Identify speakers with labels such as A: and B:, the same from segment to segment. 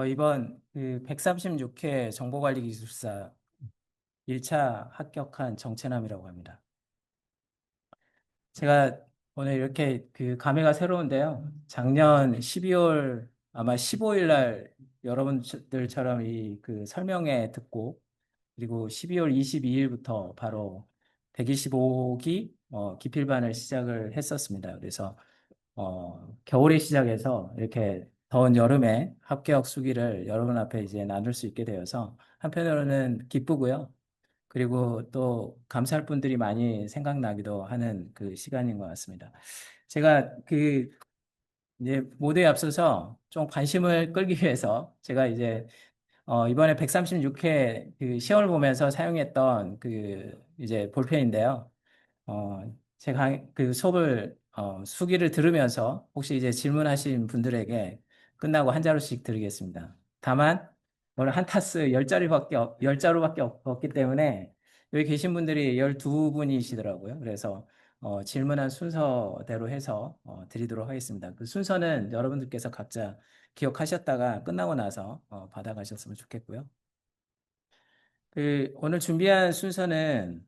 A: 이번 그 136회 정보관리기술사 1차 합격한 정채남이라고 합니다. 제가 오늘 이렇게 그 감회가 새로운데요. 작년 12월 아마 15일 날 여러분들처럼 이 그 설명회 듣고 그리고 12월 22일부터 바로 125기 기필반을 시작을 했었습니다. 그래서 겨울에 시작해서 이렇게 더운 여름에 합격 수기를 여러분 앞에 이제 나눌 수 있게 되어서 한편으로는 기쁘고요. 그리고 또 감사할 분들이 많이 생각나기도 하는 그 시간인 것 같습니다. 제가 그 이제 모두에 앞서서 좀 관심을 끌기 위해서 제가 이제 이번에 136회 그 시험을 보면서 사용했던 그 이제 볼펜인데요. 제가 그 수업을 수기를 들으면서 혹시 이제 질문하신 분들에게 끝나고 한 자루씩 드리겠습니다. 다만 오늘 한 타스 10자루밖에 없기 때문에 여기 계신 분들이 12분이시더라고요. 그래서 질문한 순서대로 해서 드리도록 하겠습니다. 그 순서는 여러분들께서 각자 기억하셨다가 끝나고 나서 받아가셨으면 좋겠고요. 그 오늘 준비한 순서는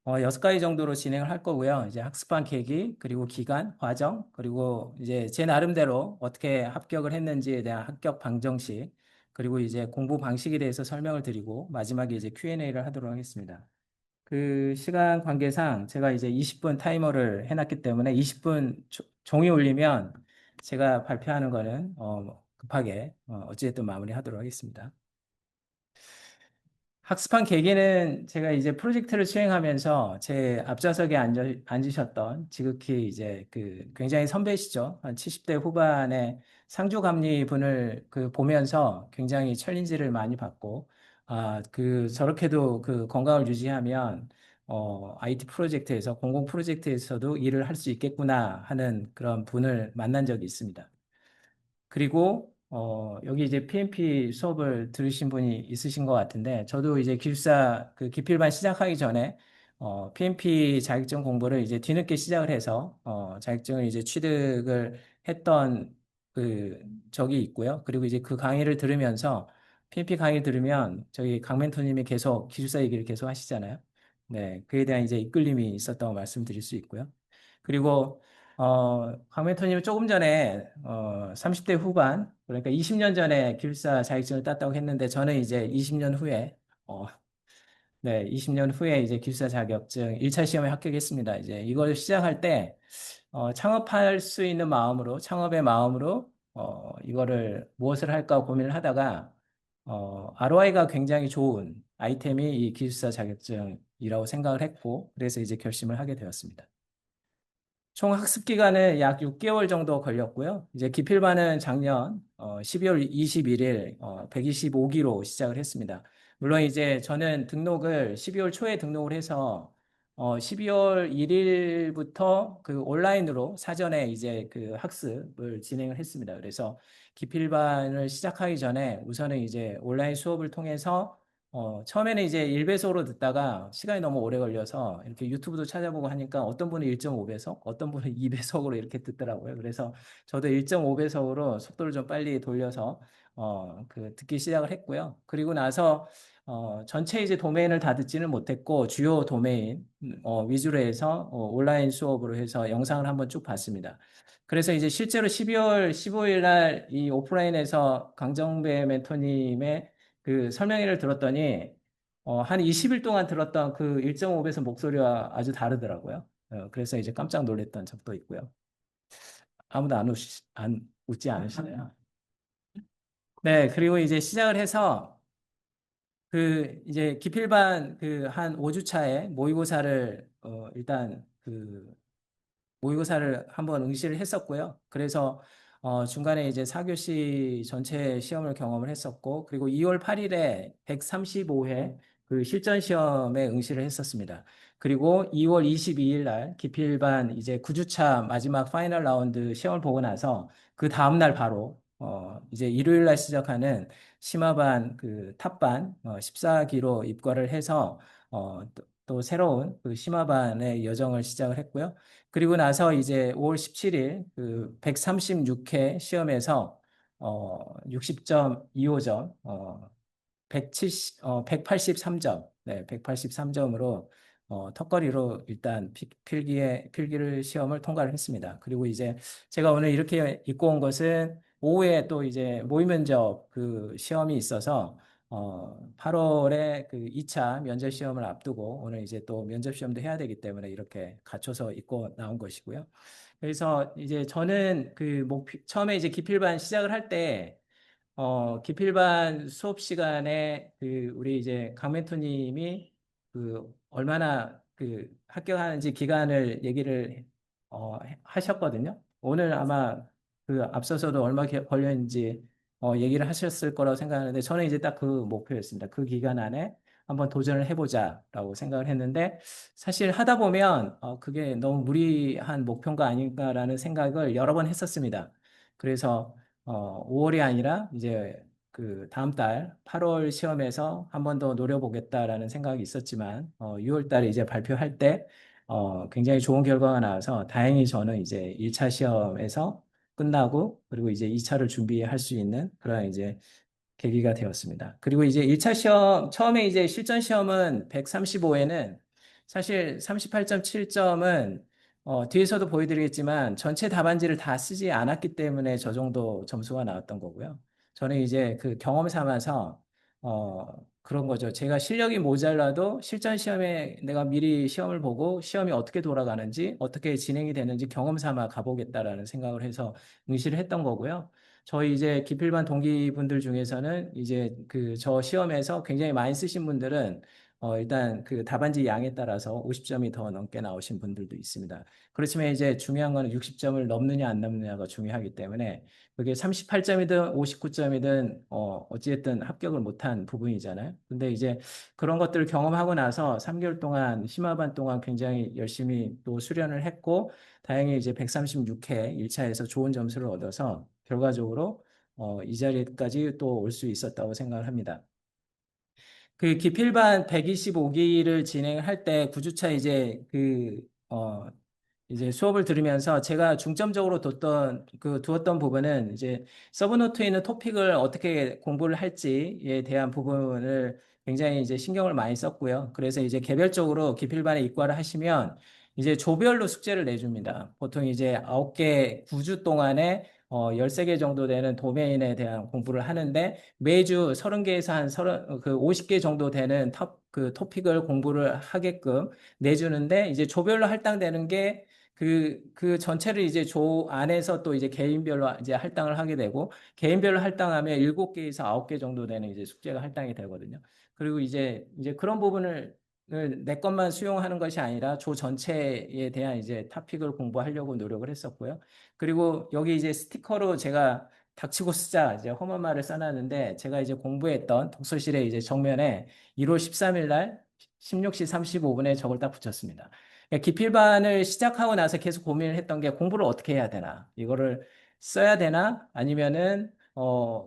A: 6가지 정도로 진행을 할 거고요. 이제 학습한 계기, 그리고 기간, 과정, 그리고 이제 제 나름대로 어떻게 합격을 했는지에 대한 합격 방정식, 그리고 이제 공부 방식에 대해서 설명을 드리고, 마지막에 이제 Q&A를 하도록 하겠습니다. 그 시간 관계상 제가 이제 20분 타이머를 해놨기 때문에 20분 종이 울리면 제가 발표하는 거는 급하게 어찌됐든 마무리하도록 하겠습니다. 학습한 계기는 제가 이제 프로젝트를 수행하면서 제 앞좌석에 앉으셨던 지극히 이제 그 굉장히 선배시죠. 한 70대 후반의 상주감리 분을 그 보면서 굉장히 챌린지를 많이 받고, 그 저렇게도 그 건강을 유지하면 IT 프로젝트에서 공공 프로젝트에서도 일을 할 수 있겠구나 하는 그런 분을 만난 적이 있습니다. 그리고 여기 이제 PMP 수업을 들으신 분이 있으신 것 같은데 저도 이제 기숙사 그 기필반 시작하기 전에 PMP 자격증 공부를 이제 뒤늦게 시작을 해서 자격증을 이제 취득을 했던 그 적이 있고요. 그리고 이제 그 강의를 들으면서 PMP 강의 들으면 저희 강 멘토님이 계속 기숙사 얘기를 계속 하시잖아요. 네, 그에 대한 이제 이끌림이 있었다고 말씀드릴 수 있고요. 그리고 강 멘토님은 조금 전에 30대 후반, 그러니까 20년 전에 기술사 자격증을 땄다고 했는데 저는 이제 20년 후에 어, 네, 20년 후에 이제 기술사 자격증 1차 시험에 합격했습니다. 이제 이걸 시작할 때 창업할 수 있는 마음으로, 창업의 마음으로 이거를 무엇을 할까 고민을 하다가 ROI가 굉장히 좋은 아이템이 이 기술사 자격증이라고 생각을 했고, 그래서 이제 결심을 하게 되었습니다. 총 학습 기간은 약 6개월 정도 걸렸고요. 이제 기필반은 작년 12월 21일 125기로 시작을 했습니다. 물론 이제 저는 등록을 12월 초에 등록을 해서 12월 1일부터 그 온라인으로 사전에 이제 그 학습을 진행을 했습니다. 그래서 기필반을 시작하기 전에 우선은 이제 온라인 수업을 통해서 처음에는 이제 1배속으로 듣다가 시간이 너무 오래 걸려서 이렇게 유튜브도 찾아보고 하니까 어떤 분은 1.5배속, 어떤 분은 2배속으로 이렇게 듣더라고요. 그래서 저도 1.5배속으로 속도를 좀 빨리 돌려서 그 듣기 시작을 했고요. 그리고 나서 전체 이제 도메인을 다 듣지는 못했고 주요 도메인 위주로 해서 온라인 수업으로 해서 영상을 한번 쭉 봤습니다. 그래서 이제 실제로 12월 15일 날 이 오프라인에서 강정배 멘토님의 그 설명회를 들었더니 한 20일 동안 들었던 그 1.5배속 목소리와 아주 다르더라고요. 그래서 이제 깜짝 놀랐던 적도 있고요. 아무도 안 웃지 않으시네요. 네, 그리고 이제 시작을 해서 그 이제 기필반 그 한 5주 차에 모의고사를 일단 그 모의고사를 한번 응시를 했었고요. 그래서 중간에 이제 4교시 전체 시험을 경험을 했었고, 그리고 2월 8일에 135회 그 실전 시험에 응시를 했었습니다. 그리고 2월 22일 날 기필반 이제 9주차 마지막 파이널 라운드 시험을 보고 나서 그 다음날 바로 이제 일요일 날 시작하는 심화반 그 탑반 14기로 입과를 해서 또 새로운 그 심화반의 여정을 시작을 했고요. 그리고 나서 이제 5월 17일 그 136회 시험에서 60.25점, 183점, 네, 183점으로 턱걸이로 일단 필기를 시험을 통과를 했습니다. 그리고 이제 제가 오늘 이렇게 입고 온 것은 오후에 또 이제 모의 면접 그 시험이 있어서 8월에 그 2차 면접 시험을 앞두고 오늘 이제 또 면접 시험도 해야 되기 때문에 이렇게 갖춰서 입고 나온 것이고요. 그래서 이제 저는 그 처음에 이제 기필반 시작을 할 때 기필반 수업 시간에 그 우리 이제 강 멘토님이 그 얼마나 그 합격하는지 기간을 얘기를 하셨거든요. 오늘 아마 그 앞서서도 얼마 걸렸는지 얘기를 하셨을 거라고 생각하는데 저는 이제 딱 그 목표였습니다. 그 기간 안에 한번 도전을 해보자라고 생각을 했는데 사실 하다 보면 그게 너무 무리한 목표가 아닌가라는 생각을 여러 번 했었습니다. 그래서 5월이 아니라 이제 그 다음 달 8월 시험에서 한 번 더 노려보겠다라는 생각이 있었지만 6월 달에 이제 발표할 때 굉장히 좋은 결과가 나와서 다행히 저는 이제 1차 시험에서 끝나고 그리고 이제 2차를 준비할 수 있는 그런 이제 계기가 되었습니다. 그리고 이제 1차 시험, 처음에 이제 실전 시험은 135에는 사실 38.7점은 뒤에서도 보여드리겠지만 전체 답안지를 다 쓰지 않았기 때문에 저 정도 점수가 나왔던 거고요. 저는 이제 그 경험 삼아서 그런 거죠. 제가 실력이 모자라도 실전 시험에 내가 미리 시험을 보고 시험이 어떻게 돌아가는지 어떻게 진행이 되는지 경험 삼아 가보겠다라는 생각을 해서 응시를 했던 거고요. 저희 이제 기필반 동기분들 중에서는 이제 그 저 시험에서 굉장히 많이 쓰신 분들은 일단 그 답안지 양에 따라서 50점이 더 넘게 나오신 분들도 있습니다. 그렇지만 이제 중요한 거는 60점을 넘느냐 안 넘느냐가 중요하기 때문에 그게 38점이든 59점이든 어찌됐든 합격을 못한 부분이잖아요. 근데 이제 그런 것들을 경험하고 나서 3개월 동안 심화반 동안 굉장히 열심히 또 수련을 했고 다행히 이제 136회 1차에서 좋은 점수를 얻어서 결과적으로 이 자리까지 또 올 수 있었다고 생각을 합니다. 그 기필반 125기를 진행할 때 9주차 이제 수업을 들으면서 제가 중점적으로 두었던 부분은 이제 서브노트에 있는 토픽을 어떻게 공부를 할지에 대한 부분을 굉장히 이제 신경을 많이 썼고요. 그래서 이제 개별적으로 기필반에 입과를 하시면 이제 조별로 숙제를 내줍니다. 보통 이제 9개, 9주 동안에 13개 정도 되는 도메인에 대한 공부를 하는데 매주 30개에서 한 50개 정도 되는 그 토픽을 공부를 하게끔 내주는데 이제 조별로 할당되는 게 그 전체를 이제 조 안에서 또 이제 개인별로 이제 할당을 하게 되고 개인별로 할당하면 7개에서 9개 정도 되는 이제 숙제가 할당이 되거든요. 그리고 이제 그런 부분을 내 것만 수용하는 것이 아니라 조 전체에 대한 이제 토픽을 공부하려고 노력을 했었고요. 그리고 여기 이제 스티커로 제가 닥치고 쓰자 이제 험한 말을 써놨는데 제가 이제 공부했던 독서실에 이제 정면에 1월 13일 날 16시 35분에 저걸 딱 붙였습니다. 그러니까 기필반을 시작하고 나서 계속 고민을 했던 게 공부를 어떻게 해야 되나 이거를 써야 되나 아니면은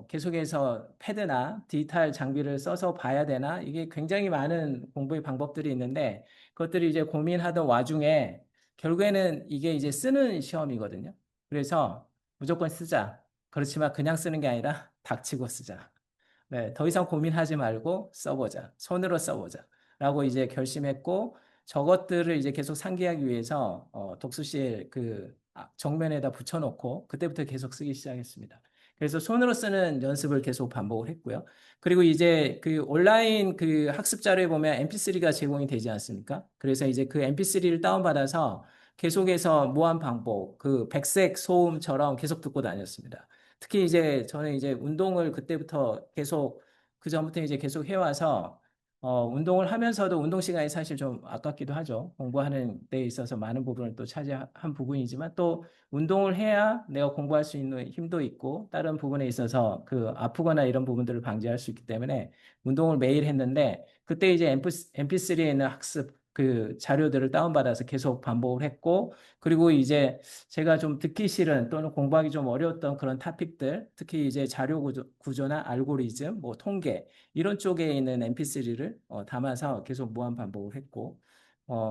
A: 계속해서 패드나 디지털 장비를 써서 봐야 되나 이게 굉장히 많은 공부의 방법들이 있는데 그것들이 이제 고민하던 와중에 결국에는 이게 이제 쓰는 시험이거든요. 그래서 무조건 쓰자. 그렇지만 그냥 쓰는 게 아니라 닥치고 쓰자. 네, 더 이상 고민하지 말고 써보자. 손으로 써보자. 라고 이제 결심했고, 저것들을 이제 계속 상기하기 위해서, 독서실 정면에다 붙여놓고, 그때부터 계속 쓰기 시작했습니다. 그래서 손으로 쓰는 연습을 계속 반복을 했고요. 그리고 이제 그 온라인 그 학습 자료에 보면 MP3가 제공이 되지 않습니까? 그래서 이제 그 MP3를 다운받아서 계속해서 무한 반복, 그 백색 소음처럼 계속 듣고 다녔습니다. 특히 이제 저는 이제 운동을 그때부터 계속 그 전부터 이제 계속 해와서 운동을 하면서도 운동 시간이 사실 좀 아깝기도 하죠. 공부하는 데 있어서 많은 부분을 또 차지한 부분이지만 또 운동을 해야 내가 공부할 수 있는 힘도 있고 다른 부분에 있어서 그 아프거나 이런 부분들을 방지할 수 있기 때문에 운동을 매일 했는데 그때 이제 MP3에 있는 학습 그 자료들을 다운받아서 계속 반복을 했고 그리고 이제 제가 좀 듣기 싫은 또는 공부하기 좀 어려웠던 그런 토픽들, 특히 이제 자료 구조나 알고리즘, 뭐 통계 이런 쪽에 있는 MP3를 담아서 계속 무한 반복을 했고,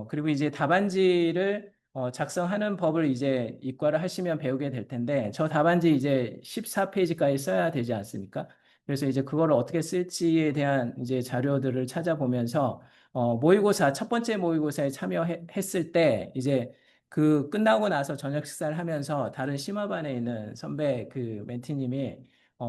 A: 그리고 이제 답안지를 작성하는 법을 이제 이과를 하시면 배우게 될 텐데, 저 답안지 이제 14페이지까지 써야 되지 않습니까? 그래서 이제 그거를 어떻게 쓸지에 대한 이제 자료들을 찾아보면서, 모의고사, 첫 번째 모의고사에 참여했을 때, 이제 그 끝나고 나서 저녁 식사를 하면서 다른 심화반에 있는 선배 그 멘티님이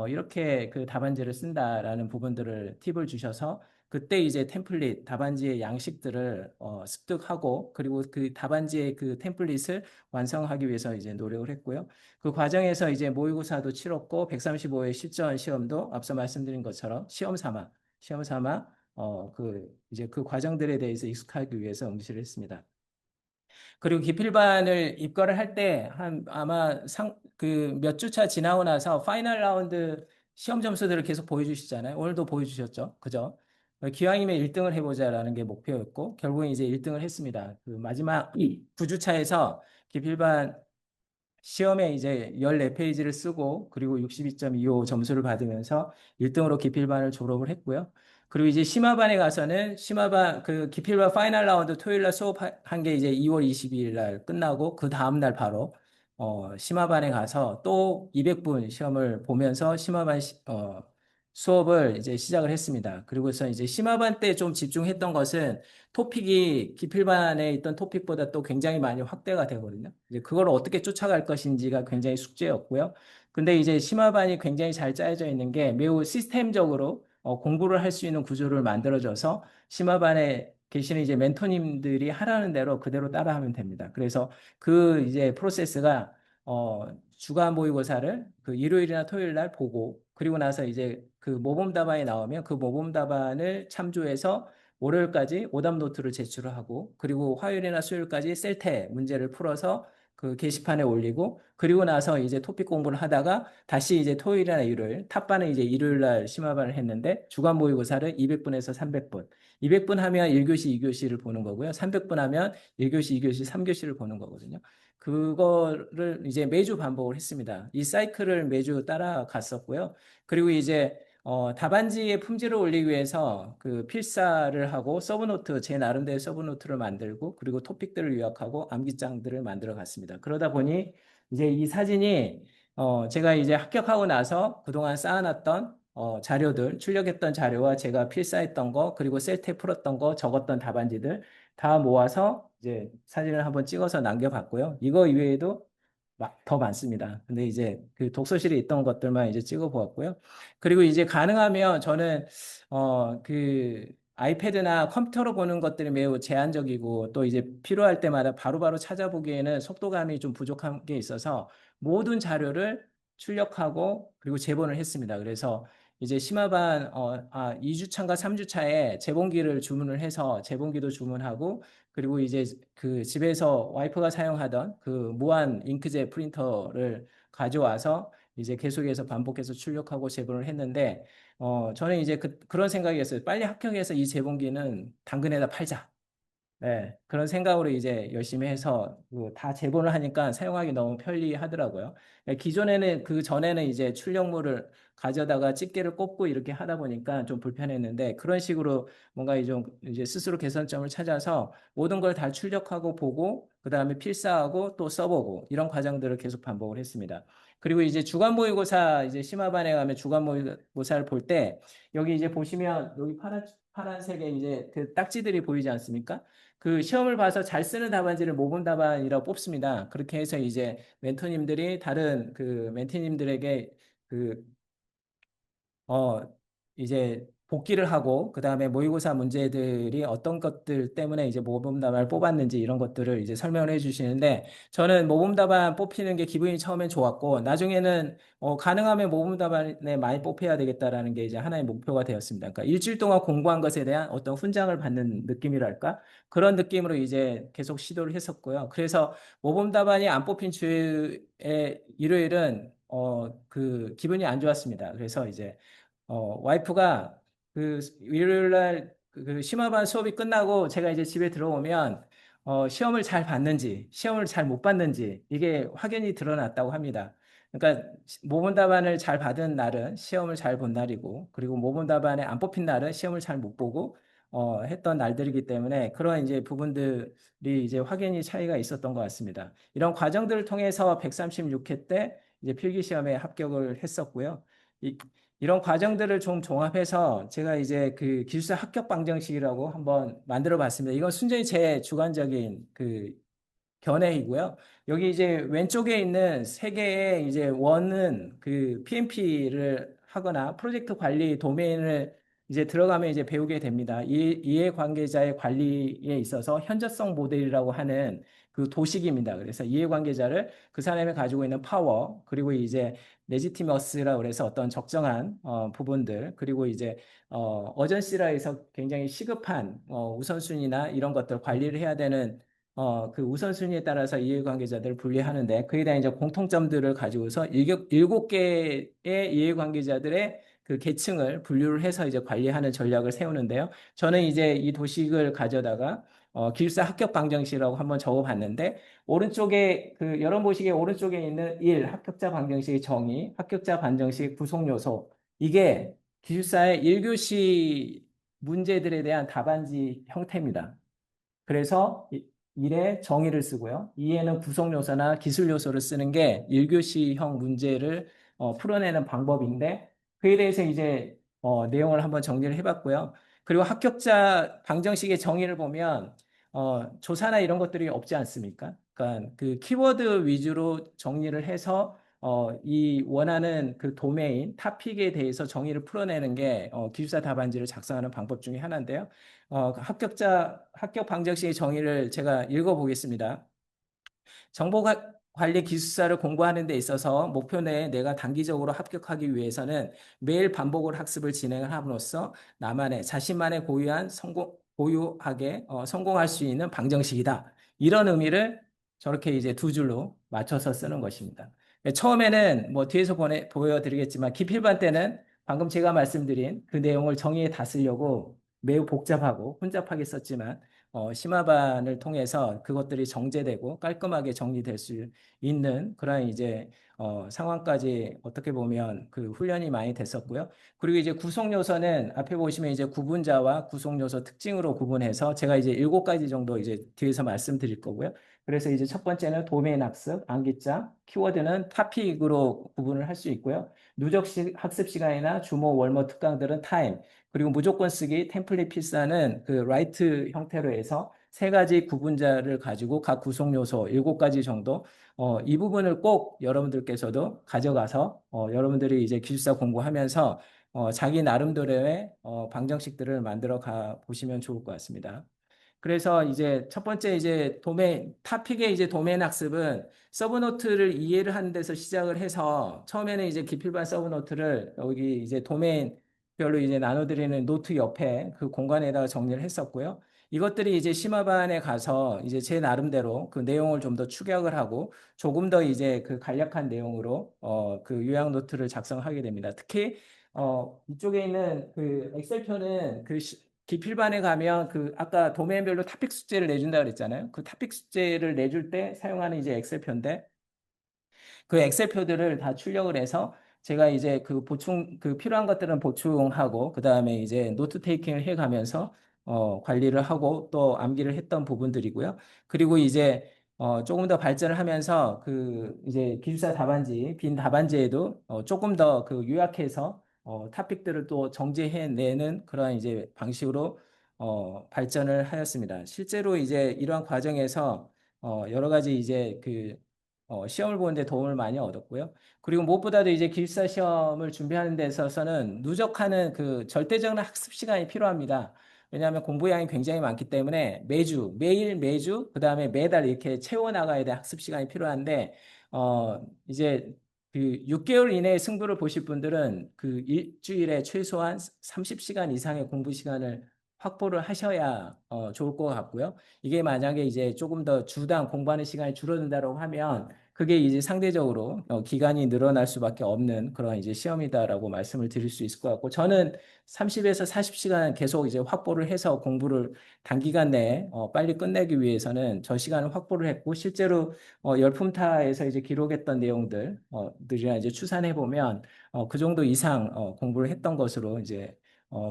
A: 이렇게 그 답안지를 쓴다라는 부분들을 팁을 주셔서 그때 이제 템플릿 답안지의 양식들을 습득하고 그리고 그 답안지의 그 템플릿을 완성하기 위해서 이제 노력을 했고요. 그 과정에서 이제 모의고사도 치렀고 135회 실전 시험도 앞서 말씀드린 것처럼 시험 삼아 그 이제 그 과정들에 대해서 익숙하기 위해서 응시를 했습니다. 그리고 기필반을 입거를 할 때 한 아마 그 몇 주차 지나고 나서 파이널 라운드 시험 점수들을 계속 보여주시잖아요. 오늘도 보여주셨죠. 그죠? 기왕이면 1등을 해보자라는 게 목표였고 결국엔 이제 1등을 했습니다. 그 마지막 9주차에서 기필반 시험에 이제 14페이지를 쓰고 그리고 62.25 점수를 받으면서 1등으로 기필반을 졸업을 했고요. 그리고 이제 심화반에 가서는 심화반 그 기필반 파이널 라운드 토요일 날 수업한 게 이제 2월 22일 날 끝나고 그 다음 날 바로 심화반에 가서 또 200분 시험을 보면서 수업을 이제 시작을 했습니다. 그리고서 이제 심화반 때 좀 집중했던 것은 토픽이 기필반에 있던 토픽보다 또 굉장히 많이 확대가 되거든요. 이제 그걸 어떻게 쫓아갈 것인지가 굉장히 숙제였고요. 근데 이제 심화반이 굉장히 잘 짜여져 있는 게 매우 시스템적으로 공부를 할 수 있는 구조를 만들어줘서 심화반에 계시는 이제 멘토님들이 하라는 대로 그대로 따라하면 됩니다. 그래서 그 이제 프로세스가 주간 모의고사를 그 일요일이나 토요일 날 보고 그리고 나서 이제 그 모범 답안이 나오면 그 모범 답안을 참조해서 월요일까지 오답 노트를 제출을 하고 그리고 화요일이나 수요일까지 셀태 문제를 풀어서 그 게시판에 올리고 그리고 나서 이제 토픽 공부를 하다가 다시 이제 토요일이나 일요일 탑반은 이제 일요일 날 심화반을 했는데 주간 모의고사를 200분에서 300분 200분 하면 1교시 2교시를 보는 거고요. 300분 하면 1교시 2교시 3교시를 보는 거거든요. 그거를 이제 매주 반복을 했습니다. 이 사이클을 매주 따라갔었고요. 그리고 이제 답안지의 품질을 올리기 위해서 그 필사를 하고 서브노트, 제 나름대로 서브노트를 만들고 그리고 토픽들을 요약하고 암기장들을 만들어 갔습니다. 그러다 보니 이제 이 사진이 제가 이제 합격하고 나서 그동안 쌓아놨던 자료들, 출력했던 자료와 제가 필사했던 거, 그리고 셀테 풀었던 거, 적었던 답안지들 다 모아서 이제 사진을 한번 찍어서 남겨봤고요. 이거 이외에도 더 많습니다. 근데 이제 그 독서실에 있던 것들만 이제 찍어 보았고요. 그리고 이제 가능하면 저는 그 아이패드나 컴퓨터로 보는 것들이 매우 제한적이고 또 이제 필요할 때마다 바로바로 찾아보기에는 속도감이 좀 부족한 게 있어서 모든 자료를 출력하고 그리고 제본을 했습니다. 그래서 이제 심화반 2주차인가 3주차에 재본기를 주문을 해서 재본기도 주문하고 그리고 이제 그 집에서 와이프가 사용하던 그 무한 잉크젯 프린터를 가져와서 이제 계속해서 반복해서 출력하고 제본을 했는데 저는 이제 그런 생각이었어요. 빨리 합격해서 이 제본기는 당근에다 팔자. 네, 그런 생각으로 이제 열심히 해서 그다 제본을 하니까 사용하기 너무 편리하더라고요. 네, 기존에는 그 전에는 이제 출력물을 가져다가 집게를 꼽고 이렇게 하다 보니까 좀 불편했는데 그런 식으로 뭔가 좀 이제 스스로 개선점을 찾아서 모든 걸 다 출력하고 보고 그다음에 필사하고 또 써보고 이런 과정들을 계속 반복을 했습니다. 그리고 이제 주간 모의고사 이제 심화반에 가면 주간 모의고사를 볼 때 여기 이제 보시면 여기 파란색의 이제 그 딱지들이 보이지 않습니까? 그 시험을 봐서 잘 쓰는 답안지를 모범 답안이라고 뽑습니다. 그렇게 해서 이제 멘토님들이 다른 그 멘티님들에게 그 어, 이제 복기를 하고, 그 다음에 모의고사 문제들이 어떤 것들 때문에 이제 모범답안을 뽑았는지 이런 것들을 이제 설명을 해 주시는데, 저는 모범답안 뽑히는 게 기분이 처음엔 좋았고, 나중에는 가능하면 모범답안에 많이 뽑혀야 되겠다라는 게 이제 하나의 목표가 되었습니다. 그러니까 일주일 동안 공부한 것에 대한 어떤 훈장을 받는 느낌이랄까? 그런 느낌으로 이제 계속 시도를 했었고요. 그래서 모범답안이 안 뽑힌 주의 일요일은 그 기분이 안 좋았습니다. 그래서 이제 와이프가 그 일요일 날그 심화반 수업이 끝나고 제가 이제 집에 들어오면 시험을 잘 봤는지, 시험을 잘 못 봤는지 이게 확연히 드러났다고 합니다. 그러니까 모범 답안을 잘 받은 날은 시험을 잘 본 날이고, 그리고 모범 답안에 안 뽑힌 날은 시험을 잘 못 보고, 했던 날들이기 때문에 그런 이제 부분들이 이제 확연히 차이가 있었던 것 같습니다. 이런 과정들을 통해서 136회 때 이제 필기 시험에 합격을 했었고요. 이, 이런 과정들을 좀 종합해서 제가 이제 그 기숙사 합격 방정식이라고 한번 만들어 봤습니다. 이건 순전히 제 주관적인 그 견해이고요. 여기 이제 왼쪽에 있는 세 개의 이제 원은 그 PMP를 하거나 프로젝트 관리 도메인을 이제 들어가면 이제 배우게 됩니다. 이해관계자의 관리에 있어서 현저성 모델이라고 하는 그 도식입니다. 그래서 이해관계자를 그 사람이 가지고 있는 파워, 그리고 이제 레지티머스라고 그래서 어떤 적정한 부분들, 그리고 이제 어전시라 해서 굉장히 시급한 우선순위나 이런 것들 관리를 해야 되는 그 우선순위에 따라서 이해관계자들을 분리하는데 그에 대한 이제 공통점들을 가지고서 일곱 개의 이해관계자들의 그 계층을 분류를 해서 이제 관리하는 전략을 세우는데요. 저는 이제 이 도식을 가져다가 기숙사 합격 방정식이라고 한번 적어봤는데 오른쪽에 그 여러 보식의 오른쪽에 있는 1 합격자 방정식의 정의, 합격자 방정식 구성 요소 이게 기숙사의 1교시 문제들에 대한 답안지 형태입니다. 그래서 1에 정의를 쓰고요. 2에는 구성 요소나 기술 요소를 쓰는 게 1교시형 문제를 풀어내는 방법인데 그에 대해서 이제 내용을 한번 정리를 해봤고요. 그리고 합격자 방정식의 정의를 보면 조사나 이런 것들이 없지 않습니까? 그러니까 그 키워드 위주로 정리를 해서 이 원하는 그 도메인, 타픽에 대해서 정의를 풀어내는 게 기숙사 답안지를 작성하는 방법 중에 하나인데요. 합격 방정식의 정의를 제가 읽어보겠습니다. 정보관리 기술사를 공부하는 데 있어서 목표 내에 내가 단기적으로 합격하기 위해서는 매일 반복을 학습을 진행함으로써 나만의 자신만의 고유하게 성공할 수 있는 방정식이다. 이런 의미를 저렇게 이제 두 줄로 맞춰서 쓰는 것입니다. 처음에는 뭐 뒤에서 보여드리겠지만 기필반 때는 방금 제가 말씀드린 그 내용을 정의에 다 쓰려고 매우 복잡하고 혼잡하게 썼지만 심화반을 통해서 그것들이 정제되고 깔끔하게 정리될 수 있는 그런 이제 상황까지 어떻게 보면 그 훈련이 많이 됐었고요. 그리고 이제 구성 요소는 앞에 보시면 이제 구분자와 구성 요소 특징으로 구분해서 제가 이제 7가지 정도 이제 뒤에서 말씀드릴 거고요. 그래서 이제 첫 번째는 도메인 학습, 암기자, 키워드는 타픽으로 구분을 할 수 있고요. 누적 학습 시간이나 주모, 월모, 특강들은 타임, 그리고 무조건 쓰기, 템플릿 필사는 그 라이트 형태로 해서 세 가지 구분자를 가지고 각 구성 요소 7가지 정도 이 부분을 꼭 여러분들께서도 가져가서 여러분들이 이제 기술사 공부하면서 자기 나름대로의 방정식들을 만들어 가 보시면 좋을 것 같습니다. 그래서 이제 첫 번째 이제 타픽의 이제 도메인 학습은 서브노트를 이해를 하는 데서 시작을 해서 처음에는 이제 기필반 서브노트를 여기 이제 도메인별로 이제 나눠드리는 노트 옆에 그 공간에다가 정리를 했었고요. 이것들이 이제 심화반에 가서 이제 제 나름대로 그 내용을 좀 더 축약을 하고 조금 더 이제 그 간략한 내용으로 그 요약 노트를 작성하게 됩니다. 특히 이쪽에 있는 그 엑셀표는 그 기필반에 가면 그 아까 도메인별로 타픽 숙제를 내준다 그랬잖아요. 그 타픽 숙제를 내줄 때 사용하는 이제 엑셀표인데 그 엑셀표들을 다 출력을 해서 제가 이제 그 필요한 것들은 보충하고 그다음에 이제 노트 테이킹을 해 가면서 관리를 하고 또 암기를 했던 부분들이고요. 그리고 이제 조금 더 발전을 하면서 그 이제 기술사 답안지 빈 답안지에도 조금 더 그 요약해서 타픽들을 또 정제해내는 그런 이제 방식으로 발전을 하였습니다. 실제로 이제 이러한 과정에서 여러 가지 이제 그 시험을 보는데 도움을 많이 얻었고요. 그리고 무엇보다도 이제 기숙사 시험을 준비하는 데 있어서는 누적하는 그 절대적인 학습 시간이 필요합니다. 왜냐하면 공부량이 굉장히 많기 때문에 매주, 그다음에 매달 이렇게 채워나가야 될 학습 시간이 필요한데, 이제 그 6개월 이내에 승부를 보실 분들은 그 일주일에 최소한 30시간 이상의 공부 시간을 확보를 하셔야 좋을 것 같고요. 이게 만약에 이제 조금 더 주당 공부하는 시간이 줄어든다고 하면 그게 이제 상대적으로 기간이 늘어날 수밖에 없는 그런 이제 시험이다라고 말씀을 드릴 수 있을 것 같고 저는 30에서 40시간 계속 이제 확보를 해서 공부를 단기간 내에 빨리 끝내기 위해서는 저 시간을 확보를 했고 실제로 열품타에서 이제 기록했던 내용들이랑 이제 추산해 보면 그 정도 이상 공부를 했던 것으로 이제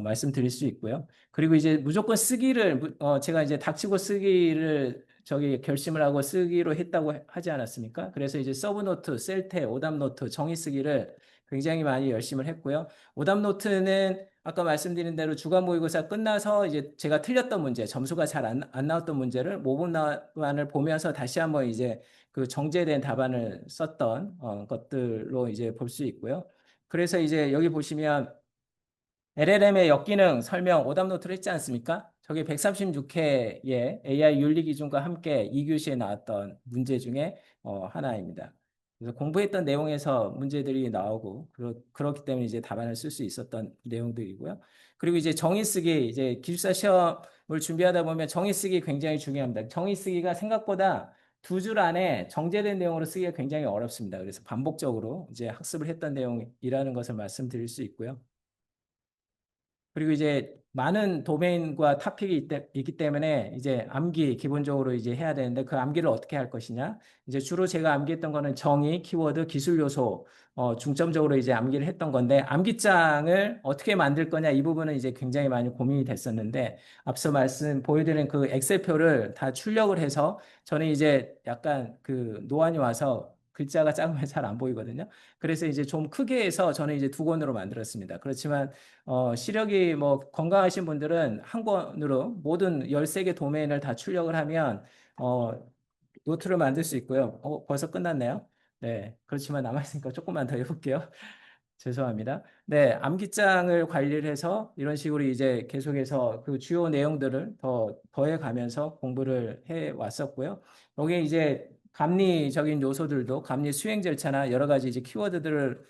A: 말씀드릴 수 있고요. 그리고 이제 무조건 쓰기를, 제가 이제 닥치고 쓰기를 저기 결심을 하고 쓰기로 했다고 하지 않았습니까? 그래서 이제 서브노트, 셀테, 오답노트, 정의 쓰기를 굉장히 많이 열심히 했고요. 오답노트는 아까 말씀드린 대로 주간 모의고사 끝나서 이제 제가 틀렸던 문제, 점수가 잘 안 나왔던 문제를 모범답안을 보면서 다시 한번 이제 그 정제된 답안을 썼던 것들로 이제 볼 수 있고요. 그래서 이제 여기 보시면 LLM의 역기능 설명 오답 노트를 했지 않습니까? 저게 136회의 AI 윤리 기준과 함께 2교시에 나왔던 문제 중에 하나입니다. 그래서 공부했던 내용에서 문제들이 나오고 그렇기 때문에 이제 답안을 쓸 수 있었던 내용들이고요. 그리고 이제 정의 쓰기 이제 기숙사 시험을 준비하다 보면 정의 쓰기 굉장히 중요합니다. 정의 쓰기가 생각보다 두 줄 안에 정제된 내용으로 쓰기가 굉장히 어렵습니다. 그래서 반복적으로 이제 학습을 했던 내용이라는 것을 말씀드릴 수 있고요. 그리고 이제 많은 도메인과 토픽이 있기 때문에 이제 암기 기본적으로 이제 해야 되는데 그 암기를 어떻게 할 것이냐. 이제 주로 제가 암기했던 거는 정의, 키워드, 기술 요소, 중점적으로 이제 암기를 했던 건데 암기장을 어떻게 만들 거냐 이 부분은 이제 굉장히 많이 고민이 됐었는데 앞서 말씀 보여드린 그 엑셀표를 다 출력을 해서 저는 이제 약간 그 노안이 와서 글자가 작으면 잘 안 보이거든요. 그래서 이제 좀 크게 해서 저는 이제 두 권으로 만들었습니다. 그렇지만 시력이 뭐 건강하신 분들은 한 권으로 모든 13개 도메인을 다 출력을 하면 어, 노트를 만들 수 있고요. 벌써 끝났네요. 네. 그렇지만 남아있으니까 조금만 더 해볼게요. 죄송합니다. 네, 암기장을 관리를 해서 이런 식으로 이제 계속해서 그 주요 내용들을 더해 가면서 공부를 해 왔었고요. 여기에 이제 감리적인 요소들도 감리 수행 절차나 여러 가지 이제 키워드들을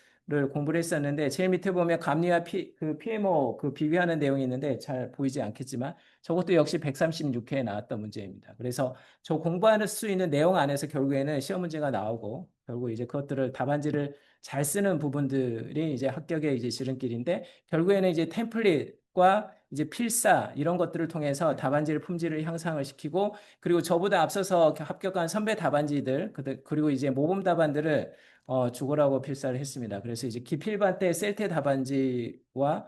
A: 공부를 했었는데 제일 밑에 보면 감리와 그 PMO 그 비교하는 내용이 있는데 잘 보이지 않겠지만 저것도 역시 136회에 나왔던 문제입니다. 그래서 저 공부할 수 있는 내용 안에서 결국에는 시험 문제가 나오고 결국 이제 그것들을 답안지를 잘 쓰는 부분들이 이제 합격의 이제 지름길인데 결국에는 이제 템플릿과 이제 필사 이런 것들을 통해서 답안지를 품질을 향상을 시키고 그리고 저보다 앞서서 합격한 선배 답안지들 그리고 이제 모범 답안들을 죽으라고 필사를 했습니다. 그래서 이제 기필반 때 셀테 답안지와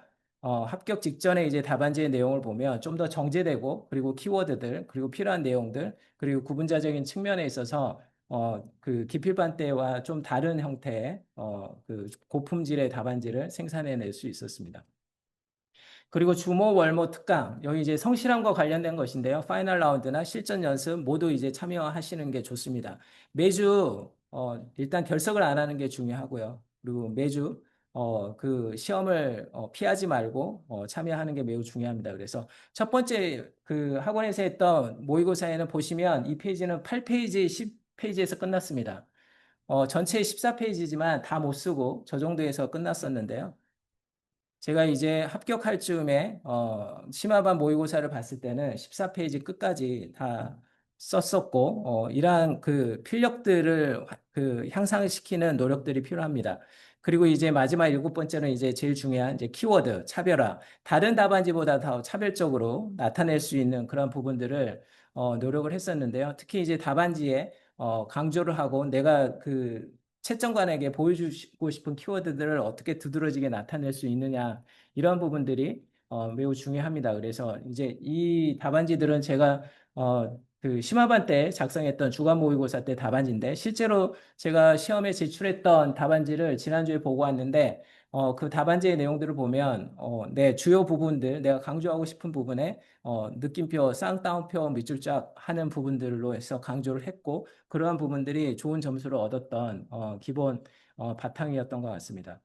A: 합격 직전에 이제 답안지의 내용을 보면 좀 더 정제되고 그리고 키워드들 그리고 필요한 내용들 그리고 구분자적인 측면에 있어서 그 기필반 때와 좀 다른 형태의 그 고품질의 답안지를 생산해낼 수 있었습니다. 그리고 주모, 월모, 특강 여기 이제 성실함과 관련된 것인데요. 파이널 라운드나 실전 연습 모두 이제 참여하시는 게 좋습니다. 매주 일단 결석을 안 하는 게 중요하고요. 그리고 매주 그 시험을 피하지 말고 참여하는 게 매우 중요합니다. 그래서 첫 번째 그 학원에서 했던 모의고사에는 보시면 이 페이지는 8페이지, 10페이지에서 끝났습니다. 전체 14페이지지만 다 못 쓰고 저 정도에서 끝났었는데요. 제가 이제 합격할 즈음에 심화반 모의고사를 봤을 때는 14페이지 끝까지 다 썼었고 이러한 그 필력들을 그 향상시키는 노력들이 필요합니다. 그리고 이제 마지막 일곱 번째는 이제 제일 중요한 이제 키워드 차별화. 다른 답안지보다 더 차별적으로 나타낼 수 있는 그런 부분들을 노력을 했었는데요. 특히 이제 답안지에 강조를 하고 내가 그 채점관에게 보여주고 싶은 키워드들을 어떻게 두드러지게 나타낼 수 있느냐 이런 부분들이 매우 중요합니다. 그래서 이제 이 답안지들은 제가 그 심화반 때 작성했던 주간 모의고사 때 답안지인데 실제로 제가 시험에 제출했던 답안지를 지난주에 보고 왔는데 그 답안지의 내용들을 보면 내 주요 부분들 내가 강조하고 싶은 부분에 느낌표, 쌍따옴표 밑줄 쫙 하는 부분들로 해서 강조를 했고 그러한 부분들이 좋은 점수를 얻었던 기본 바탕이었던 것 같습니다.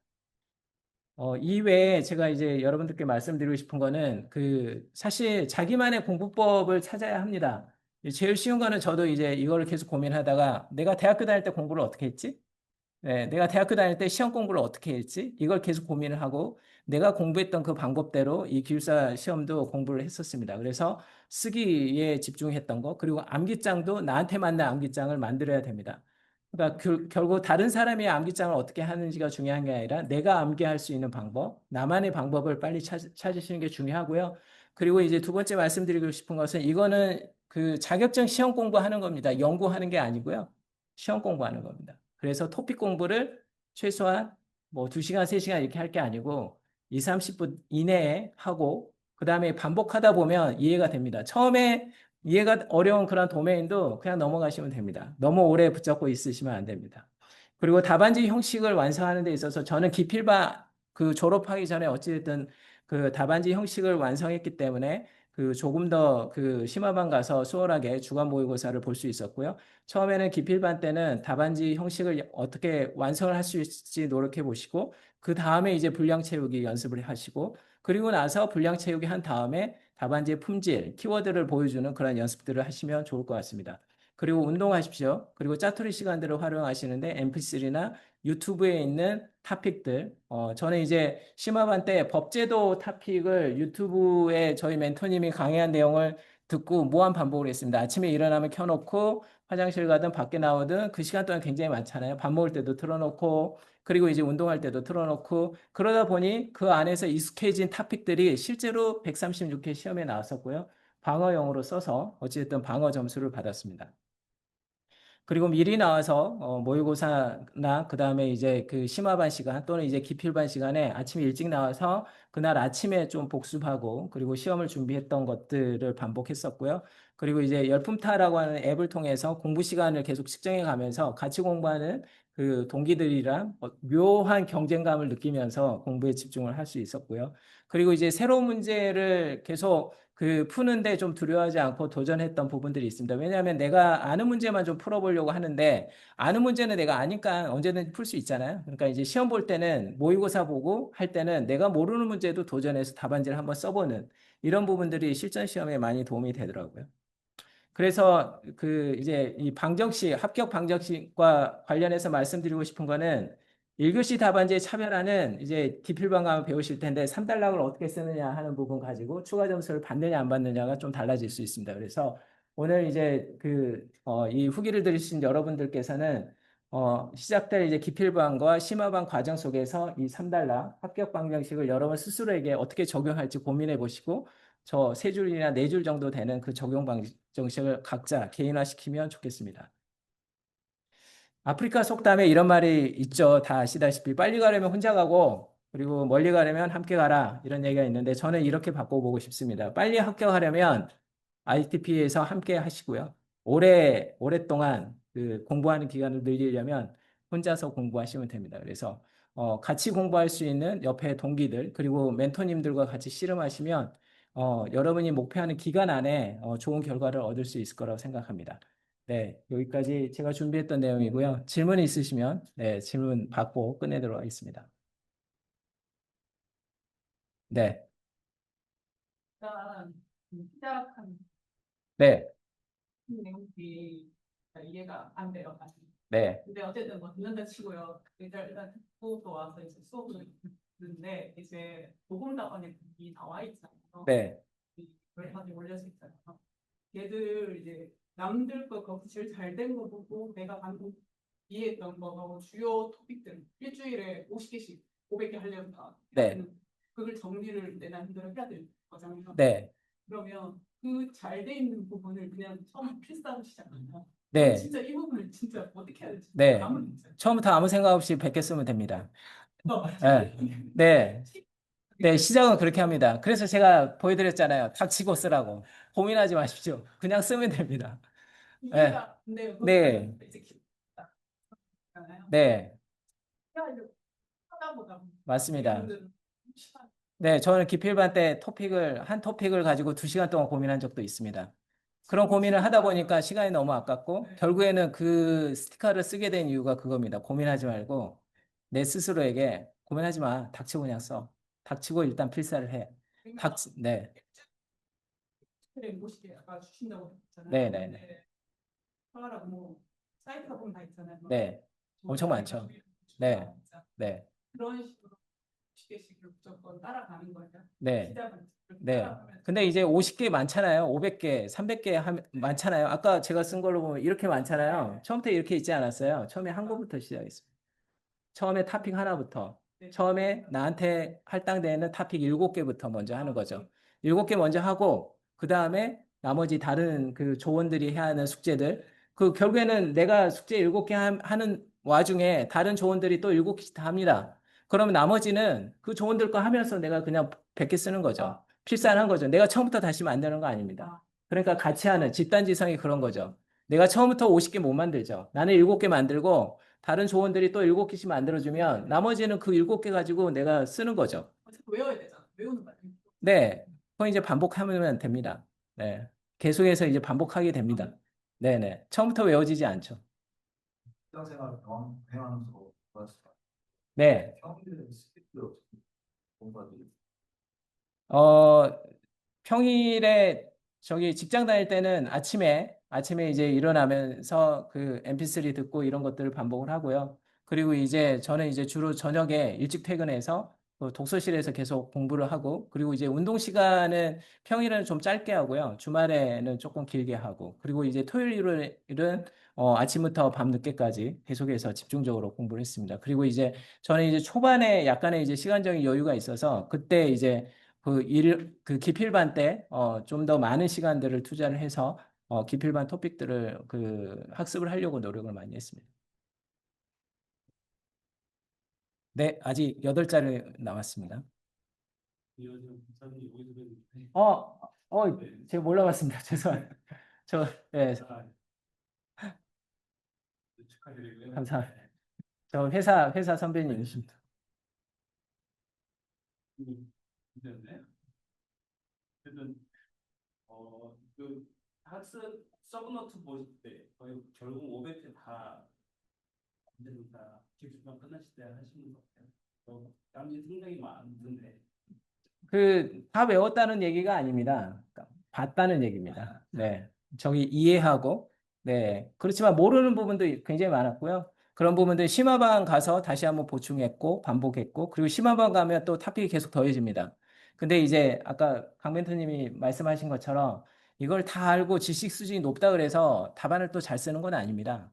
A: 이외에 제가 이제 여러분들께 말씀드리고 싶은 거는 그 사실 자기만의 공부법을 찾아야 합니다. 제일 쉬운 거는 저도 이제 이거를 계속 고민하다가 내가 대학교 다닐 때 공부를 어떻게 했지? 네, 내가 대학교 다닐 때 시험 공부를 어떻게 했지? 이걸 계속 고민을 하고 내가 공부했던 그 방법대로 이 기숙사 시험도 공부를 했었습니다. 그래서 쓰기에 집중했던 거, 그리고 암기장도 나한테 맞는 암기장을 만들어야 됩니다. 그러니까 결국 다른 사람이 암기장을 어떻게 하는지가 중요한 게 아니라 내가 암기할 수 있는 방법, 나만의 방법을 빨리 찾으시는 게 중요하고요. 그리고 이제 두 번째 말씀드리고 싶은 것은 이거는 그 자격증 시험 공부하는 겁니다. 연구하는 게 아니고요. 시험 공부하는 겁니다. 그래서 토픽 공부를 최소한 뭐 2시간, 3시간 이렇게 할 게 아니고 2, 30분 이내에 하고 그 다음에 반복하다 보면 이해가 됩니다. 처음에 이해가 어려운 그런 도메인도 그냥 넘어가시면 됩니다. 너무 오래 붙잡고 있으시면 안 됩니다. 그리고 답안지 형식을 완성하는 데 있어서 저는 기필반 그 졸업하기 전에 어찌됐든 그 답안지 형식을 완성했기 때문에 그 조금 더 그 심화반 가서 수월하게 주간 모의고사를 볼 수 있었고요. 처음에는 기필반 때는 답안지 형식을 어떻게 완성을 할 수 있을지 노력해 보시고 그 다음에 이제 분량 채우기 연습을 하시고 그리고 나서 분량 채우기 한 다음에 답안지의 품질, 키워드를 보여주는 그런 연습들을 하시면 좋을 것 같습니다. 그리고 운동하십시오. 그리고 짜투리 시간들을 활용하시는데 MP3나 유튜브에 있는 토픽들, 저는 이제 심화반 때 법제도 토픽을 유튜브에 저희 멘토님이 강의한 내용을 듣고 무한 반복을 했습니다. 아침에 일어나면 켜놓고 화장실 가든 밖에 나오든 그 시간 동안 굉장히 많잖아요. 밥 먹을 때도 틀어놓고 그리고 이제 운동할 때도 틀어놓고 그러다 보니 그 안에서 익숙해진 토픽들이 실제로 136회 시험에 나왔었고요. 방어용으로 써서 어찌됐든 방어 점수를 받았습니다. 그리고 미리 나와서 모의고사나 그다음에 이제 그 심화반 시간 또는 이제 기필반 시간에 아침에 일찍 나와서 그날 아침에 좀 복습하고 그리고 시험을 준비했던 것들을 반복했었고요. 그리고 이제 열품타라고 하는 앱을 통해서 공부 시간을 계속 측정해 가면서 같이 공부하는 그 동기들이랑 묘한 경쟁감을 느끼면서 공부에 집중을 할 수 있었고요. 그리고 이제 새로운 문제를 계속 그 푸는데 좀 두려워하지 않고 도전했던 부분들이 있습니다. 왜냐하면 내가 아는 문제만 좀 풀어보려고 하는데 아는 문제는 내가 아니까 언제든 풀 수 있잖아요. 그러니까 이제 시험 볼 때는 모의고사 보고 할 때는 내가 모르는 문제도 도전해서 답안지를 한번 써보는 이런 부분들이 실전 시험에 많이 도움이 되더라고요. 그래서 그 이제 이 방정식, 합격 방정식과 관련해서 말씀드리고 싶은 거는 1교시 답안지의 차별화는 이제 기필반 가면 배우실 텐데 3단락을 어떻게 쓰느냐 하는 부분 가지고 추가 점수를 받느냐 안 받느냐가 좀 달라질 수 있습니다. 그래서 오늘 이제 이 후기를 들으신 여러분들께서는 시작될 이제 기필반과 심화반 과정 속에서 이 3단락 합격 방정식을 여러분 스스로에게 어떻게 적용할지 고민해 보시고 저 세 줄이나 네 줄 정도 되는 그 적용 방정식을 각자 개인화시키면 좋겠습니다. 아프리카 속담에 이런 말이 있죠. 다 아시다시피 빨리 가려면 혼자 가고 그리고 멀리 가려면 함께 가라 이런 얘기가 있는데 저는 이렇게 바꿔보고 싶습니다. 빨리 합격하려면 ITP에서 함께 하시고요. 오랫동안 그 공부하는 기간을 늘리려면 혼자서 공부하시면 됩니다. 그래서 같이 공부할 수 있는 옆에 동기들 그리고 멘토님들과 같이 씨름하시면 여러분이 목표하는 기간 안에 좋은 결과를 얻을 수 있을 거라고 생각합니다. 네, 여기까지 제가 준비했던 내용이고요. 질문이 있으시면 네, 질문 받고 끝내도록 하겠습니다. 네,
B: 일단 시작한
A: 네,
B: 내용이 이해가 안 돼요, 사실.
A: 네,
B: 근데 어쨌든 뭐 듣는다 치고요. 일단 듣고 또 와서 이제 수업을 듣는데 이제 녹음답안에 이 나와 있잖아요.
A: 네,
B: 그래가지고 올려져 있잖아요. 걔들 이제 남들 거 거기 제일 잘 된 거 보고 내가 방금 이해했던 거 주요 토픽들 일주일에 50개씩 500개 하려면 다 해야
A: 네,
B: 되는 그걸 정리를 내 나름대로 해야 되는 거잖아요.
A: 네,
B: 그러면 그 잘 돼 있는 부분을 그냥 처음 필사로 시작한다. 저는
A: 네,
B: 진짜 이 부분을 진짜 어떻게 해야 될지
A: 네.
B: 아무리 모르겠어요.
A: 처음부터 아무 생각 없이 100개 쓰면 됩니다. 네,
B: 맞지?
A: 네, 네, 시작은 그렇게 합니다. 그래서 제가 보여드렸잖아요. 닥치고 쓰라고. 고민하지 마십시오. 그냥 쓰면 됩니다. 네,
B: 이해가 안 돼요.
A: 네,
B: 그것도 이제 기억나잖아요.
A: 네,
B: 해하려고 하다 보다
A: 맞습니다.
B: 이분들은 시간
A: 네, 저는 기필반 때 한 토픽을 가지고 2시간 동안 고민한 적도 있습니다. 그런 고민을 하다 보니까 시간이 너무 아깝고, 결국에는 그 스티커를 쓰게 된 이유가 그겁니다. 고민하지 말고, 내 스스로에게 고민하지 마. 닥치고 그냥 써. 닥치고 일단 필사를 해. 네,
B: 에 모시게 아까 주신다고 했잖아요.
A: 네, 네, 네.
B: 근데 하라고 뭐 사이트가 보면 다 있잖아요. 뭐
A: 네, 엄청 많죠. 네, 네,
B: 그런 식으로 50개씩을 무조건 따라가는 거예요.
A: 네.
B: 시작을 그렇게
A: 네.
B: 따라가면
A: 근데 이제 50개 많잖아요. 500개, 300개 많잖아요. 아까 제가 쓴 걸로 보면 이렇게 많잖아요. 처음부터 이렇게 있지 않았어요. 처음에 한 거부터 시작했어요. 처음에 토픽 하나부터.
B: 네.
A: 처음에 나한테 할당되는 토픽 7개부터 먼저 하는 거죠. 7개 먼저 하고, 그 다음에 나머지 다른 그 조원들이 해야 하는 숙제들. 그 결국에는 내가 숙제 7개 하는 와중에 다른 조원들이 또 7개씩 다 합니다. 그러면 나머지는 그 조언들 거 하면서 내가 그냥 100개 쓰는 거죠. 필사한 거죠. 내가 처음부터 다시 만드는 거 아닙니다. 그러니까 같이 하는 집단지성이 그런 거죠. 내가 처음부터 50개 못 만들죠. 나는 7개 만들고 다른 조언들이 또 7개씩 만들어주면 나머지는 그 7개 가지고 내가 쓰는 거죠.
B: 어차피 외워야 되잖아. 외우는 거 아니야.
A: 네. 그거 이제 반복하면 됩니다. 네. 계속해서 이제 반복하게 됩니다. 네네. 처음부터 외워지지 않죠.
C: 직장생활 병행하면서 좋았을까?
A: 네.
C: 평일에 스케줄이 어떻게 공부하지?
A: 어, 평일에 저기 직장 다닐 때는 아침에 이제 일어나면서 그 MP3 듣고 이런 것들을 반복을 하고요. 그리고 이제 저는 이제 주로 저녁에 일찍 퇴근해서 그 독서실에서 계속 공부를 하고 그리고 이제 운동 시간은 평일에는 좀 짧게 하고요. 주말에는 조금 길게 하고 그리고 이제 토요일 일요일은 아침부터 밤 늦게까지 계속해서 집중적으로 공부를 했습니다. 그리고 이제 저는 이제 초반에 약간의 이제 시간적인 여유가 있어서 그때 이제 그 기필반 때, 좀 더 많은 시간들을 투자를 해서, 기필반 토픽들을 학습을 하려고 노력을 많이 했습니다. 네, 아직 8자리 남았습니다.
C: 요즘 부산이 오이도
A: 어, 제가 몰라봤습니다. 죄송합니다. 네,
C: 축하드리고요.
A: 감사합니다. 저 회사 선배님이십니다.
C: 괜찮네. 어쨌든 그 학습 서브노트 보실 때 거의 결국 500회 다 언제든 다 기출만 끝나실 때 하시는 것 같아요. 땀이 상당히 많은데.
A: 다 외웠다는 얘기가 아닙니다. 그러니까 봤다는 얘기입니다. 네. 저기 이해하고, 네. 그렇지만 모르는 부분도 굉장히 많았고요. 그런 부분들 심화반 가서 다시 한번 보충했고, 반복했고, 그리고 심화반 가면 또 토픽이 계속 더해집니다. 근데 이제 아까 강 멘토님이 말씀하신 것처럼 이걸 다 알고 지식 수준이 높다 그래서 답안을 또 잘 쓰는 건 아닙니다.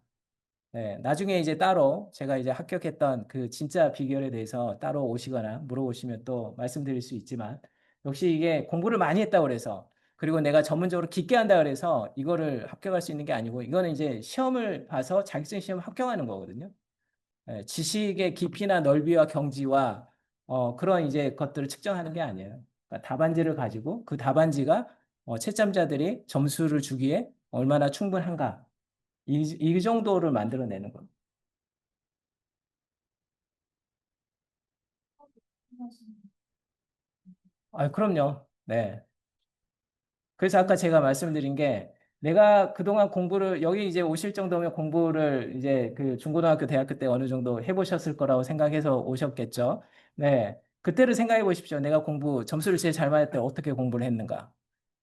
A: 네, 나중에 이제 따로 제가 이제 합격했던 그 진짜 비결에 대해서 따로 오시거나 물어보시면 또 말씀드릴 수 있지만 역시 이게 공부를 많이 했다고 그래서 그리고 내가 전문적으로 깊게 한다 그래서 이거를 합격할 수 있는 게 아니고 이거는 이제 시험을 봐서 자격증 시험 합격하는 거거든요. 네, 지식의 깊이나 넓이와 경지와 그런 이제 것들을 측정하는 게 아니에요. 그러니까 답안지를 가지고 그 답안지가 채점자들이 점수를 주기에 얼마나 충분한가 이 정도를 만들어내는 거예요. 아, 그럼요. 네. 그래서 아까 제가 말씀드린 게 내가 그동안 공부를 여기 이제 오실 정도면 공부를 이제 그 중고등학교, 대학교 때 어느 정도 해보셨을 거라고 생각해서 오셨겠죠. 네. 그때를 생각해 보십시오. 내가 점수를 제일 잘 맞을 때 어떻게 공부를 했는가.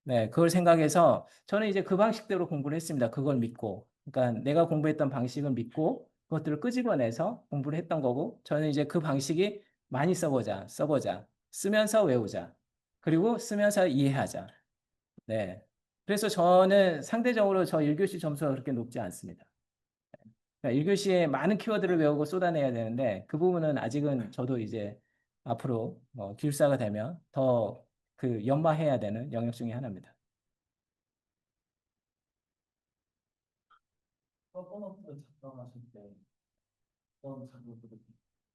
A: 네. 그걸 생각해서 저는 이제 그 방식대로 공부를 했습니다. 그걸 믿고. 그러니까 내가 공부했던 방식을 믿고 그것들을 끄집어내서 공부를 했던 거고 저는 이제 그 방식이 많이 써보자. 쓰면서 외우자. 그리고 쓰면서 이해하자. 네. 그래서 저는 상대적으로 저 1교시 점수가 그렇게 높지 않습니다. 그러니까 1교시에 많은 키워드를 외우고 쏟아내야 되는데 그 부분은 아직은 저도 이제 앞으로 기술사가 되면 더 연마해야 되는 영역 중에 하나입니다.
C: 서브노트 작성하실 때 어떤 작업들을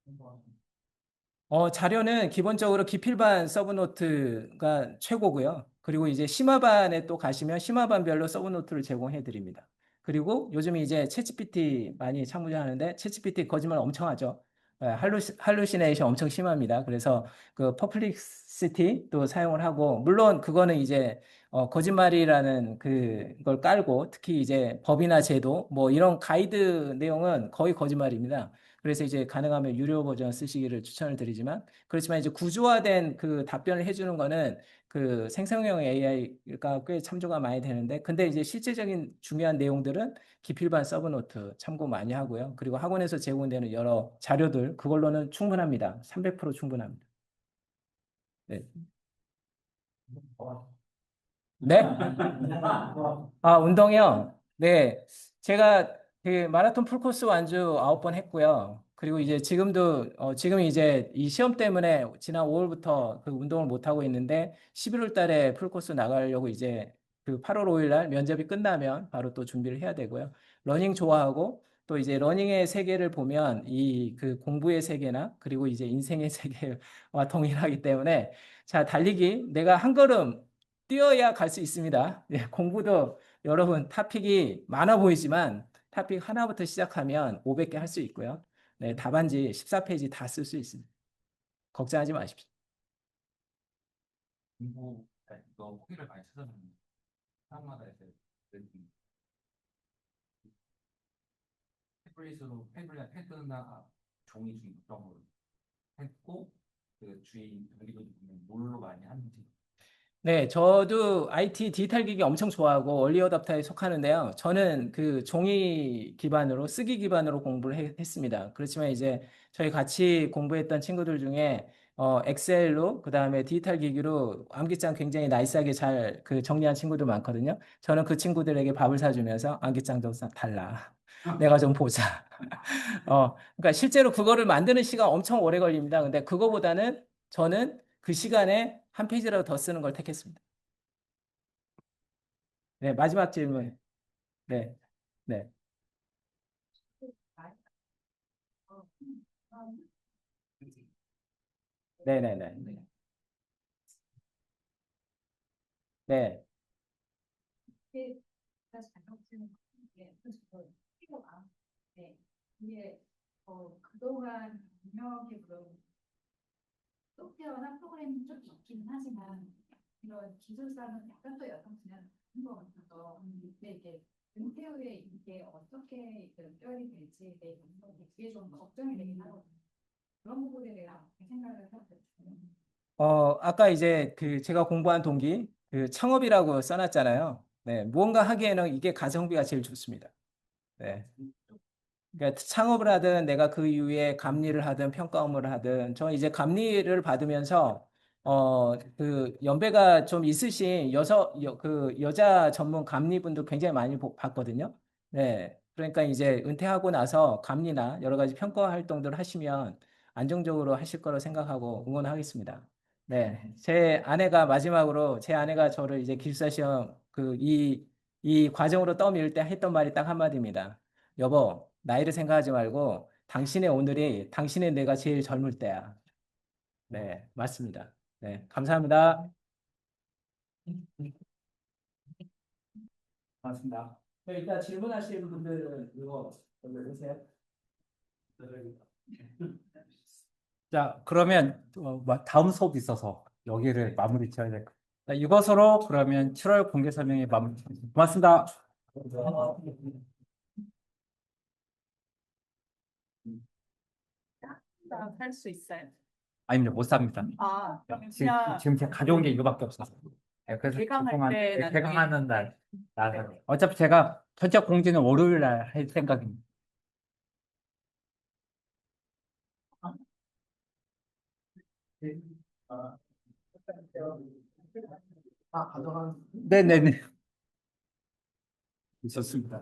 C: 공부하시나요?
A: 자료는 기본적으로 기필반 서브노트가 최고고요. 그리고 이제 심화반에 또 가시면 심화반별로 서브노트를 제공해 드립니다. 그리고 요즘 이제 챗GPT 많이 참고하는데 챗GPT 거짓말 엄청 하죠. 할루시네이션 엄청 심합니다. 그래서 그 퍼플릭시티도 사용을 하고 물론 그거는 이제 거짓말이라는 그걸 깔고 특히 이제 법이나 제도 뭐 이런 가이드 내용은 거의 거짓말입니다. 그래서 이제 가능하면 유료 버전 쓰시기를 추천을 드리지만 그렇지만 이제 구조화된 그 답변을 해주는 거는 그 생성형 AI가 꽤 참조가 많이 되는데 근데 이제 실제적인 중요한 내용들은 기필반 서브노트 참고 많이 하고요. 그리고 학원에서 제공되는 여러 자료들 그걸로는 충분합니다. 300% 충분합니다. 네. 네? 아, 운동이요? 네. 제가 그 마라톤 풀코스 완주 9번 했고요. 그리고 이제 지금 이제 이 시험 때문에 지난 5월부터 그 운동을 못 하고 있는데 11월 달에 풀코스 나가려고 이제 그 8월 5일 날 면접이 끝나면 바로 또 준비를 해야 되고요. 러닝 좋아하고 또 이제 러닝의 세계를 보면 이 그 공부의 세계나 그리고 이제 인생의 세계와 동일하기 때문에 자, 달리기 내가 한 걸음 뛰어야 갈 수 있습니다. 예, 공부도 여러분 토픽이 많아 보이지만 토픽 하나부터 시작하면 500개 할 수 있고요. 네, 답안지 14페이지 다 쓸 수 있습니다. 걱정하지 마십시오.
C: 공부 이거 후기를 많이 찾아봤는데 사람마다 이제 태블릿으로 패드나 종이 중에 어떤 걸 했고 그 주인 동기도 보면 뭘로 많이 하는지.
A: 네, 저도 IT 디지털 기기 엄청 좋아하고 얼리 어답터에 속하는데요. 저는 그 종이 기반으로 쓰기 기반으로 공부를 했습니다. 그렇지만 이제 저희 같이 공부했던 친구들 중에 엑셀로 그다음에 디지털 기기로 암기장 굉장히 나이스하게 잘 그 정리한 친구들 많거든요. 저는 그 친구들에게 밥을 사주면서 암기장도 달라. 내가 좀 보자. 그러니까 실제로 그거를 만드는 시간 엄청 오래 걸립니다. 근데 그거보다는 저는 그 시간에 한 페이지라도 더 쓰는 걸 택했습니다. 네, 마지막 질문. 네, 네, 네, 네, 네, 네, 네.
D: 이게 다시 반복되는 게 필요가 네. 이게 그동안 능력이 물론 소프트웨어나 프로그래밍 좀 있기는 하지만 이런 기술사는 약간 또 여성 분야는 다른 것 같아서 근데 이게 은퇴 후에 이게 어떻게 연결이 될지에 대해서 되게 좀 걱정이 되긴 하거든요. 그런 부분에 대해서 어떻게 생각을 하고 있어요?
A: 아까 이제 그 제가 공부한 동기, 그 창업이라고 써놨잖아요. 네, 무언가 하기에는 이게 가성비가 제일 좋습니다. 네. 그러니까 창업을 하든 내가 그 이후에 감리를 하든 평가 업무를 하든 저 이제 감리를 받으면서 그 연배가 좀 있으신 그 여자 전문 감리분도 굉장히 많이 봤거든요. 네. 그러니까 이제 은퇴하고 나서 감리나 여러 가지 평가 활동들을 하시면 안정적으로 하실 거로 생각하고 응원하겠습니다. 네. 제 아내가 저를 이제 기숙사 시험 이 과정으로 떠밀 때 했던 말이 딱 한마디입니다. 여보, 나이를 생각하지 말고 당신의 오늘이 당신의 내가 제일 젊을 때야. 네, 맞습니다. 네, 감사합니다. 반갑습니다. 네, 일단 질문하실 분들은 이거 여기 오세요.
E: 자, 그러면 다음 수업이 있어서 여기를 마무리 지어야 될 것 같아요. 이것으로 그러면 7월 공개 설명회 마무리. 고맙습니다.
B: 할 수 있어요.
E: 아닙니다. 못 삽니다.
B: 아, 그러면
E: 지금 제가 가져온 게 이거밖에 없어서. 네, 그래서
B: 개강할
E: 조금만
B: 때 나중에-
E: 개강하는 날. 어차피 제가 전체 공지는 월요일 날 할 생각입니다. 네네네. 있었습니다.